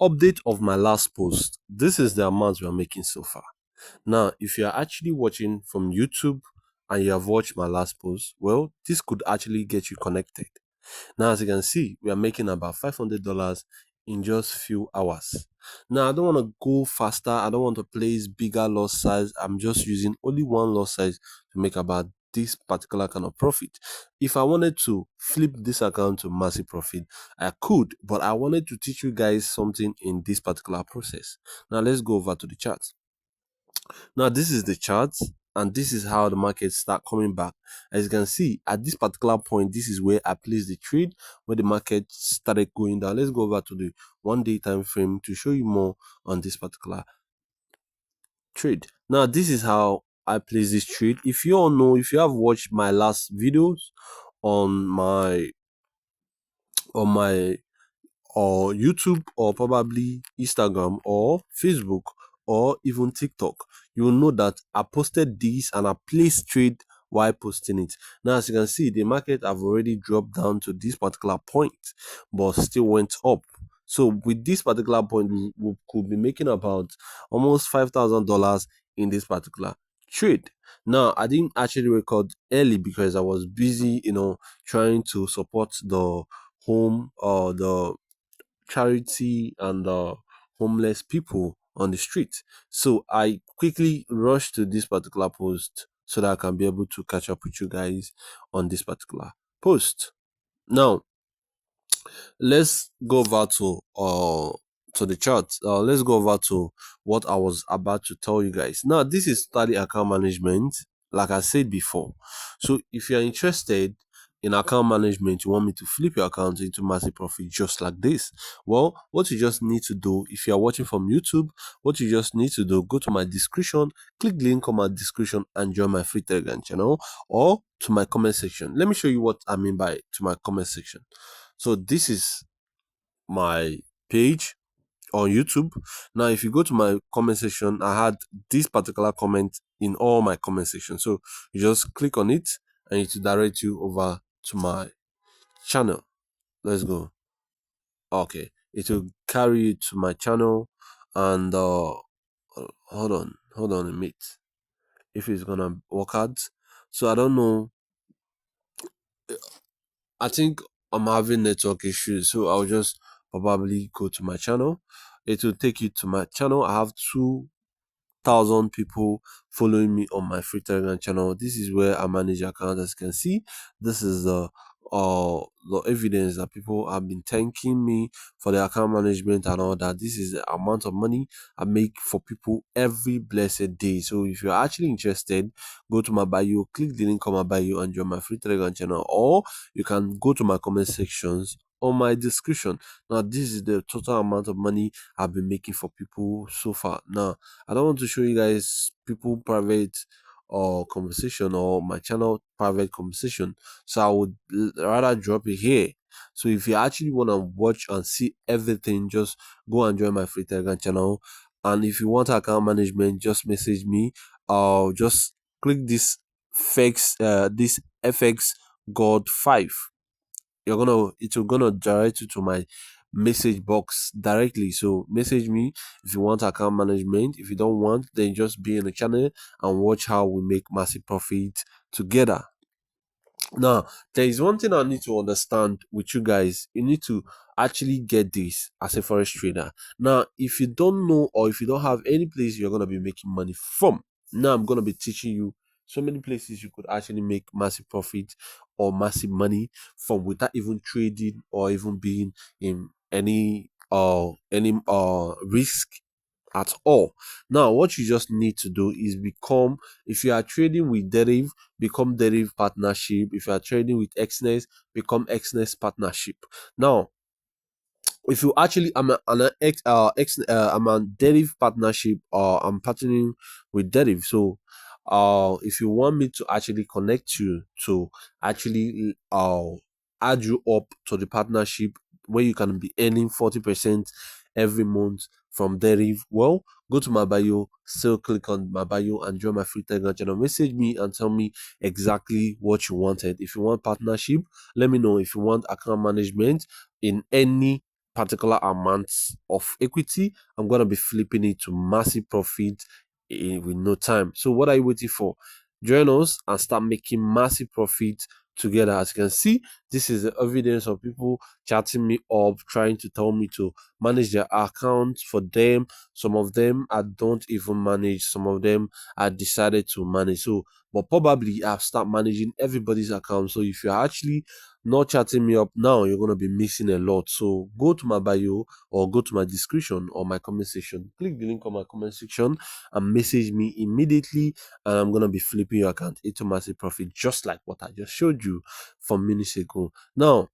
Update of my last post. This is the amount we are making so far. Now, if you are actually watching from YouTube and you have watched my last post, well, this could actually get you connected. Now, as you can see, we are making about $500 in just few hours. Now, I don't want to go faster. I don't want to place bigger lot size. I'm just using only one lot size to make about this particular kind of profit. If I wanted to flip this account to massive profit, I could, but I wanted to teach you guys something in this particular process. Now, let's go over to the chart. Now, this is the chart, and this is how the market start coming back. As you can see, at this particular point, this is where I placed the trade, where the market started going down. Let's go over to the 1 day time frame to show you more on this particular trade. Now, this is how I place this trade. If you all know, if you have watched my last videos on my on my or YouTube or probably Instagram or Facebook or even TikTok, you will know that I posted this and I placed trade while posting it. Now, as you can see, the market have already dropped down to this particular point, but still went up. So with this particular point, we could be making about almost $5,000 in this particular trade. Now, I didn't actually record early because I was busy, trying to support the home or the charity and homeless people on the street. So I quickly rushed to this particular post so that I can be able to catch up with you guys on this particular post. Now, let's go over to the chart. Let's go over to what I was about to tell you guys. Now, this is study account management, like I said before. So if you're interested in account management, you want me to flip your account into massive profit just like this, well, what you just need to do, if you're watching from YouTube, what you just need to do, go to my description, click the link on my description and join my free Telegram channel, or to my comment section. Let me show you what I mean by to my comment section. So this is my page on YouTube. Now, if you go to my comment section, I had this particular comment in all my comment sections. So you just click on it and it will direct you over to my channel. Let's go. Okay, it will carry you to my channel, and hold on a minute. If it's gonna work out, so I don't know. I think I'm having network issues, so I'll just probably go to my channel. It will take you to my channel. I have 2,000 people following me on my free Telegram channel. This is where I manage accounts. As you can see, this is the evidence that people have been thanking me for the account management and all that. This is the amount of money I make for people every blessed day. So if you're actually interested, go to my bio, click the link on my bio and join my free Telegram channel, or you can go to my comment sections on my description. Now, this is the total amount of money I've been making for people so far. Now, I don't want to show you guys people private or conversation or my channel private conversation, so I would rather drop it here. So if you actually want to watch and see everything, just go and join my free Telegram channel. And if you want account management, just message me or just click this FX God 5. It will gonna direct you to my message box directly. So message me if you want account management. If you don't want, then just be in the channel and watch how we make massive profit together. Now, there is one thing I need to understand with you guys. You need to actually get this as a forex trader. Now, if you don't know or if you don't have any place you're gonna be making money from, now I'm gonna be teaching you so many places you could actually make massive profit or massive money from without even trading or even being in any risk at all. Now, what you just need to do is become, if you are trading with deriv, become deriv partnership. If you are trading with xness, become xness partnership. Now, if you actually I'm a deriv partnership, or I'm partnering with deriv. So if you want me to actually connect you to actually add you up to the partnership where you can be earning 40% every month from deriv, well, go to my bio, still click on my bio and join my free Telegram channel. Message me and tell me exactly what you wanted. If you want partnership, let me know. If you want account management in any particular amounts of equity, I'm gonna be flipping it to massive profit with no time. So what are you waiting for? Join us and start making massive profit together. As you can see, this is the evidence of people chatting me up, trying to tell me to manage their accounts for them. Some of them I don't even manage, some of them I decided to manage. So but probably I've started managing everybody's account. So if you're actually not chatting me up now, you're going to be missing a lot. So go to my bio or go to my description or my comment section, click the link on my comment section and message me immediately, and I'm going to be flipping your account into massive profit, just like what I just showed you from minutes ago. Now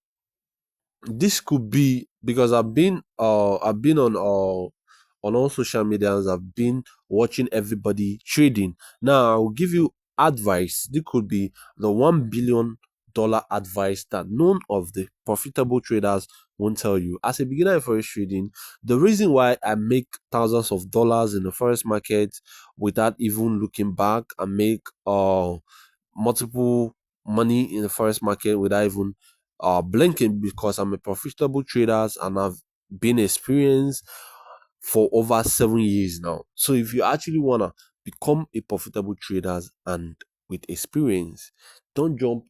this could be because I've been on all social medias. I've been watching everybody trading. Now I'll give you advice. This could be the $1 billion advice that none of the profitable traders won't tell you. As a beginner in forex trading, the reason why I make thousands of dollars in the forex market without even looking back and make multiple money in the forex market without even blinking, because I'm a profitable trader and I've been experienced for over 7 years now. So if you actually wanna become a profitable trader and with experience, don't jump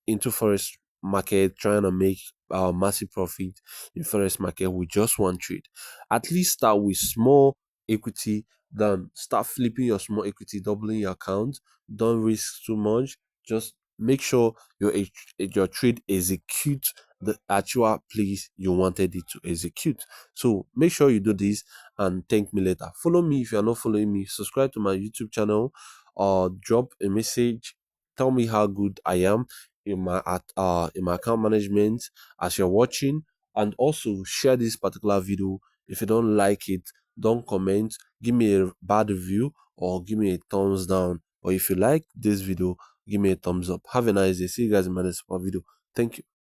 into forex market trying to make massive profit in forex market with just one trade. At least start with small equity, then start flipping your small equity, doubling your account. Don't risk too much. Just make sure your trade execute the actual place you wanted it to execute. So make sure you do this and thank me later. Follow me if you are not following me. Subscribe to my YouTube channel or drop a message. Tell me how good I am in my account management as you're watching, and also share this particular video. If you don't like it, don't comment, give me a bad review or give me a thumbs down. Or if you like this video, give me a thumbs up. Have a nice day. See you guys in my next video. Thank you.